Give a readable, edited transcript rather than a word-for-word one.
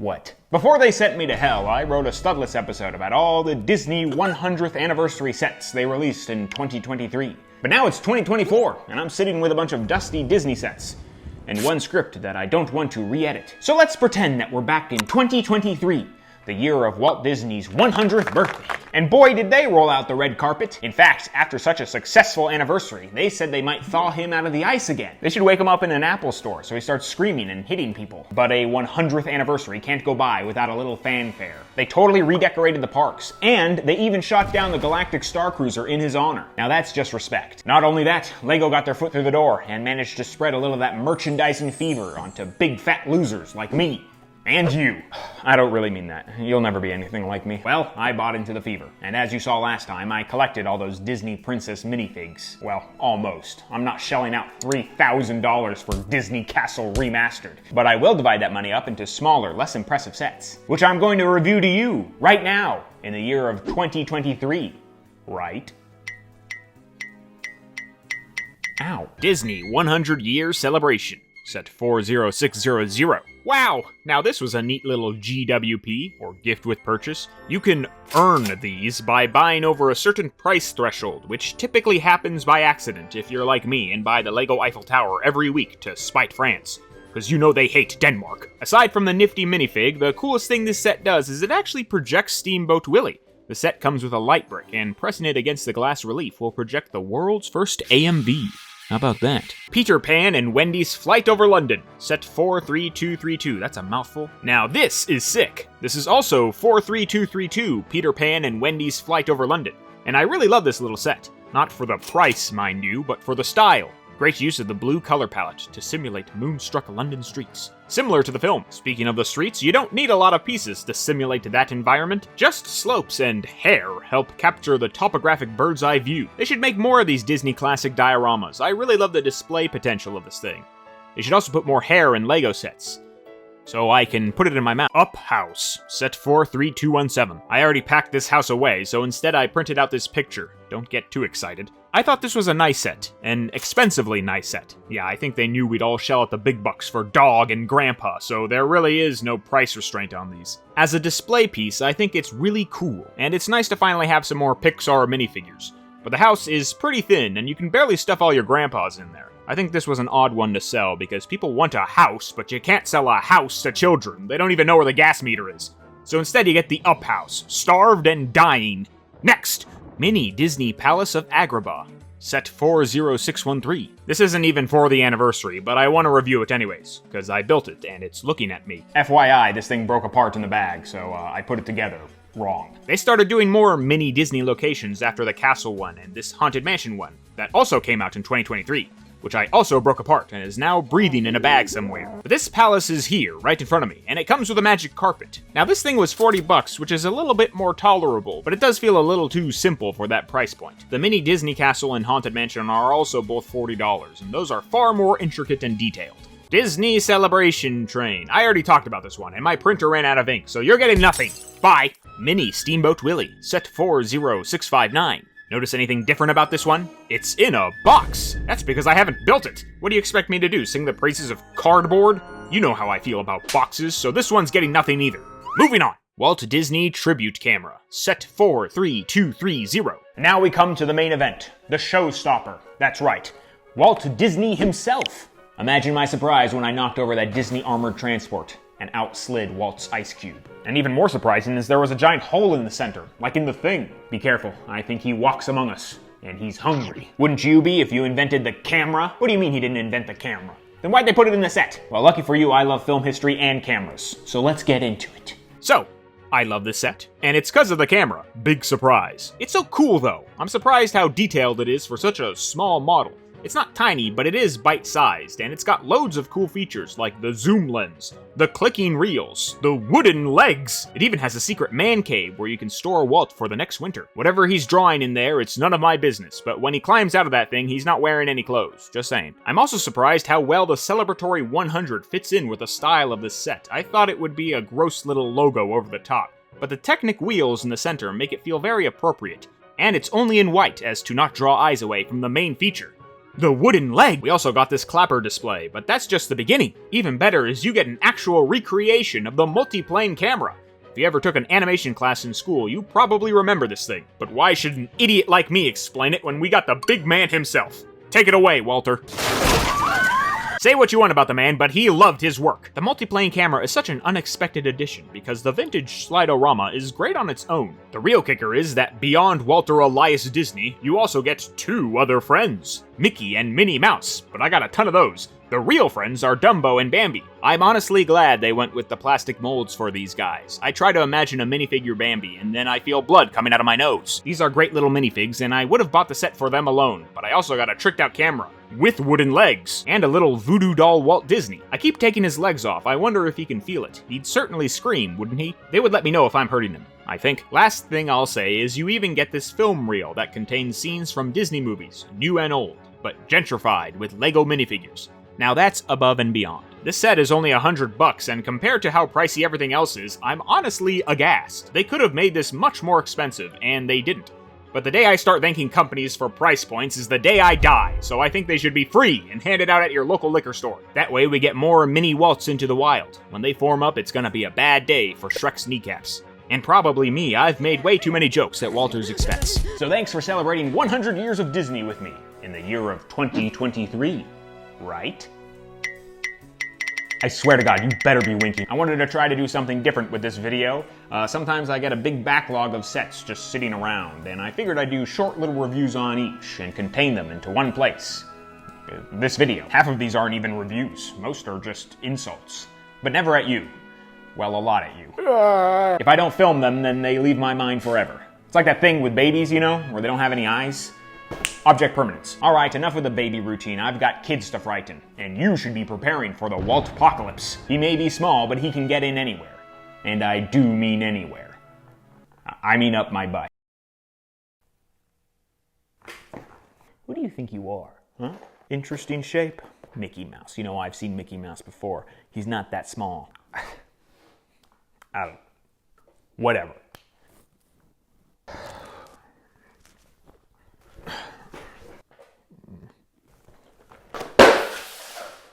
What? Before they sent me to hell, I wrote a studless episode about all the Disney 100th anniversary sets they released in 2023. But now it's 2024, and I'm sitting with a bunch of dusty Disney sets, and one script that I don't want to re-edit. So let's pretend that we're back in 2023, the year of Walt Disney's 100th birthday. And boy, did they roll out the red carpet. In fact, after such a successful anniversary, they said they might thaw him out of the ice again. They should wake him up in an Apple store so he starts screaming and hitting people. But a 100th anniversary can't go by without a little fanfare. They totally redecorated the parks, and they even shot down the Galactic Star Cruiser in his honor. Now that's just respect. Not only that, LEGO got their foot through the door and managed to spread a little of that merchandising fever onto big fat losers like me. And you. I don't really mean that. You'll never be anything like me. Well, I bought into the fever. And as you saw last time, I collected all those Disney Princess minifigs. Well, almost. I'm not shelling out $3,000 for Disney Castle Remastered. But I will divide that money up into smaller, less impressive sets, which I'm going to review to you right now in the year of 2023. Right? Ow. Disney 100 Year Celebration, set 40600. Wow, now this was a neat little GWP, or gift with purchase. You can earn these by buying over a certain price threshold, which typically happens by accident if you're like me and buy the LEGO Eiffel Tower every week to spite France, because you know they hate Denmark. Aside from the nifty minifig, the coolest thing this set does is it actually projects Steamboat Willie. The set comes with a light brick, and pressing it against the glass relief will project the world's first AMV. How about that? Peter Pan and Wendy's Flight Over London, set 43232. That's a mouthful. Now this is sick. This is also 43232, Peter Pan and Wendy's Flight Over London. And I really love this little set. Not for the price, mind you, but for the style. Great use of the blue color palette to simulate moonstruck London streets. Similar to the film. Speaking of the streets, you don't need a lot of pieces to simulate that environment. Just slopes and hair help capture the topographic bird's eye view. They should make more of these Disney classic dioramas. I really love the display potential of this thing. They should also put more hair in LEGO sets, so I can put it in my mouth. Up House, set 43217. I already packed this house away, so instead I printed out this picture. Don't get too excited. I thought this was a nice set, an expensively nice set. Yeah, I think they knew we'd all shell out the big bucks for Dog and Grandpa, so there really is no price restraint on these. As a display piece, I think it's really cool, and it's nice to finally have some more Pixar minifigures. But the house is pretty thin, and you can barely stuff all your grandpas in there. I think this was an odd one to sell, because people want a house, but you can't sell a house to children. They don't even know where the gas meter is. So instead you get the Up House, starved and dying. Next! Mini Disney Palace of Agrabah, set 40613. This isn't even for the anniversary, but I want to review it anyways, because I built it and it's looking at me. FYI, this thing broke apart in the bag, so I put it together wrong. They started doing more mini Disney locations after the castle one and this Haunted Mansion one, that also came out in 2023. Which I also broke apart and is now breathing in a bag somewhere. But this palace is here, right in front of me, and it comes with a magic carpet. Now this thing was $40, which is a little bit more tolerable, but it does feel a little too simple for that price point. The mini Disney Castle and Haunted Mansion are also both $40, and those are far more intricate and detailed. Disney Celebration Train. I already talked about this one, and my printer ran out of ink, so you're getting nothing. Bye. Mini Steamboat Willie, set 40659. Notice anything different about this one? It's in a box! That's because I haven't built it! What do you expect me to do, sing the praises of cardboard? You know how I feel about boxes, so this one's getting nothing either. Moving on! Walt Disney Tribute Camera, set 43230. Now we come to the main event, the showstopper. That's right, Walt Disney himself. Imagine my surprise when I knocked over that Disney armored transport and out slid Walt's ice cube. And even more surprising is there was a giant hole in the center, like in The Thing. Be careful, I think he walks among us, and he's hungry. Wouldn't you be if you invented the camera? What do you mean he didn't invent the camera? Then why'd they put it in the set? Well, lucky for you, I love film history and cameras, so let's get into it. So, I love this set, and it's because of the camera. Big surprise. It's so cool though. I'm surprised how detailed it is for such a small model. It's not tiny, but it is bite-sized, and it's got loads of cool features like the zoom lens, the clicking reels, the wooden legs. It even has a secret man cave where you can store Walt for the next winter. Whatever he's drawing in there, it's none of my business, but when he climbs out of that thing, he's not wearing any clothes. Just saying. I'm also surprised how well the celebratory 100 fits in with the style of this set. I thought it would be a gross little logo over the top, but the Technic wheels in the center make it feel very appropriate, and it's only in white as to not draw eyes away from the main feature. The wooden leg! We also got this clapper display, but that's just the beginning. Even better is you get an actual recreation of the multiplane camera. If you ever took an animation class in school, you probably remember this thing. But why should an idiot like me explain it when we got the big man himself? Take it away, Walter. Say what you want about the man, but he loved his work. The multiplane camera is such an unexpected addition because the vintage Slide-O-Rama is great on its own. The real kicker is that beyond Walter Elias Disney, you also get 2 other friends, Mickey and Minnie Mouse, but I got a ton of those. The real friends are Dumbo and Bambi. I'm honestly glad they went with the plastic molds for these guys. I try to imagine a minifigure Bambi, and then I feel blood coming out of my nose. These are great little minifigs, and I would have bought the set for them alone, but I also got a tricked out camera, with wooden legs, and a little voodoo doll Walt Disney. I keep taking his legs off. I wonder if he can feel it. He'd certainly scream, wouldn't he? They would let me know if I'm hurting him, I think. Last thing I'll say is you even get this film reel that contains scenes from Disney movies, new and old, but gentrified with Lego minifigures. Now that's above and beyond. This set is only $100, and compared to how pricey everything else is, I'm honestly aghast. They could have made this much more expensive, and they didn't. But the day I start thanking companies for price points is the day I die, so I think they should be free and handed out at your local liquor store. That way we get more mini Walts into the wild. When they form up, it's gonna be a bad day for Shrek's kneecaps. And probably me, I've made way too many jokes at Walter's expense. So thanks for celebrating 100 years of Disney with me in the year of 2023. Right? I swear to God, you better be winking. I wanted to try to do something different with this video. Sometimes I get a big backlog of sets just sitting around, and I figured I'd do short little reviews on each and contain them into one place. This video. Half of these aren't even reviews. Most are just insults. But never at you. Well, a lot at you. If I don't film them, then they leave my mind forever. It's like that thing with babies, you know, where they don't have any eyes. Object permanence. Alright, enough with the baby routine. I've got kids to frighten. And you should be preparing for the Walt-pocalypse. He may be small, but he can get in anywhere. And I do mean anywhere. I mean up my butt. Who do you think you are? Huh? Interesting shape. Mickey Mouse. You know, I've seen Mickey Mouse before. He's not that small. I don't know. Whatever.